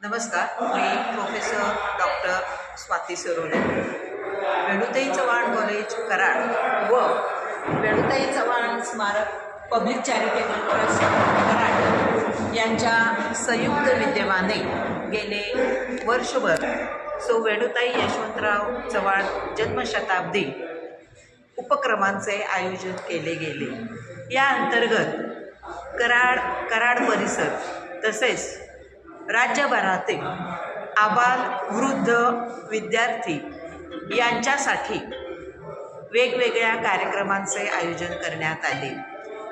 नमस्कार, मी professor doctor Swati Sarode. Venutai Chavan college Karad व वेणुताई चव्हाण स्मारक पब्लिक चॅरिटेबल ट्रस्ट कराड यांच्या संयुक्त विद्यमाने गेले वर्षभर वेणुताई यशवंतराव चव्हाण जन्मशताब्दी उपक्रमांचे आयोजन केले गेले. या अंतर्गत कराड परिसर तसेच राज्यभरातील आबाल वृद्ध विद्यार्थी यांच्यासाठी वेगवेगळ्या कार्यक्रमांचे आयोजन करण्यात आले.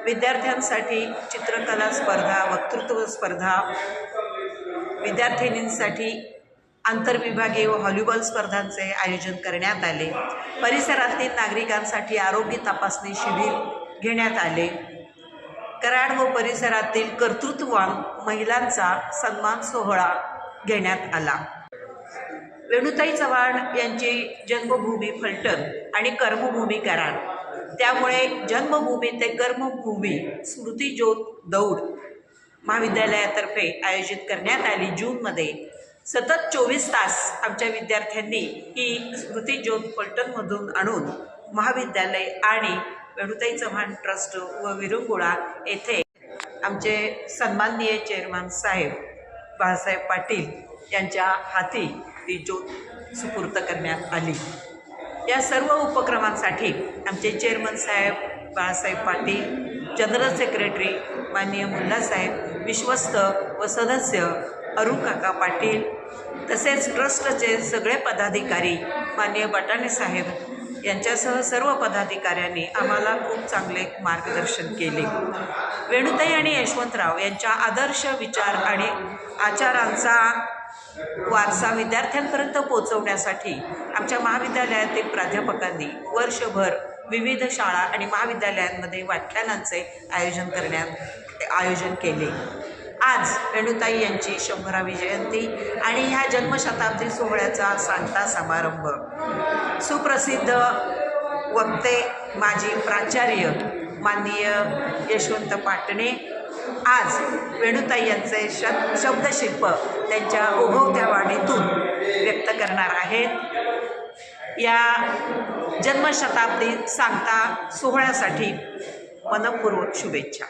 विद्यार्थ्यांसाठी चित्रकला स्पर्धा, वक्तृत्व स्पर्धा, विद्यार्थिनींसाठी आंतरविभागीय व व्हॉलीबॉल स्पर्धांचे आयोजन करण्यात आले. परिसरातील नागरिकांसाठी आरोग्य तपासणी शिबिर घेण्यात आले. कराड व परिसरातील कर्तृत्ववान महिलांचा सन्मान सोहळा घेण्यात आला. वेणुताई चव्हाण यांची जन्मभूमी फलटण आणि कर्मभूमी कराड, त्यामुळे जन्मभूमी ते कर्मभूमी स्मृतिज्योत दौड महाविद्यालयातर्फे आयोजित करण्यात आली. जूनमध्ये सतत 24 तास आमच्या विद्यार्थ्यांनी ही स्मृतिज्योत फलटणमधून आणून महाविद्यालय आणि वेणुताई चव्हाण ट्रस्ट व विरंगुळा येथे आमचे सन्माननीय चेअरमन साहेब बाळासाहेब पाटील यांच्या हाती ती ज्योत सुपूर्द करण्यात आली. या सर्व उपक्रमांसाठी आमचे चेअरमन साहेब बाळासाहेब पाटील, जनरल सेक्रेटरी माननीय मुल्लासाहेब, विश्वस्त व सदस्य अरुण काका पाटील, तसेच ट्रस्टचे सगळे पदाधिकारी माननीय बटाणे साहेब यांच्यासह सर्व पदाधिकाऱ्यांनी आम्हाला खूप चांगले मार्गदर्शन केले. वेणुताई आणि यशवंतराव यांच्या आदर्श विचार आणि आचारांचा वारसा विद्यार्थ्यांपर्यंत पोहोचवण्यासाठी आमच्या महाविद्यालयातील प्राध्यापकांनी वर्षभर विविध शाळा आणि महाविद्यालयांमध्ये व्याख्यानांचे आयोजन केले. आज वेणुताई यांची 100वी जयंती आणि ह्या जन्मशताब्दी सोहळ्याचा सांगता समारंभ. सुप्रसिद्ध वक्ते माजी प्राचार्य माननीय यशवंत पाटणे आज वेणुताई यांचे शब्दशिल्प त्यांच्या ओघवत्या वाणीतून व्यक्त करणार आहेत. या जन्मशताब्दी सांगता सोहळ्यासाठी मनपूर्वक शुभेच्छा.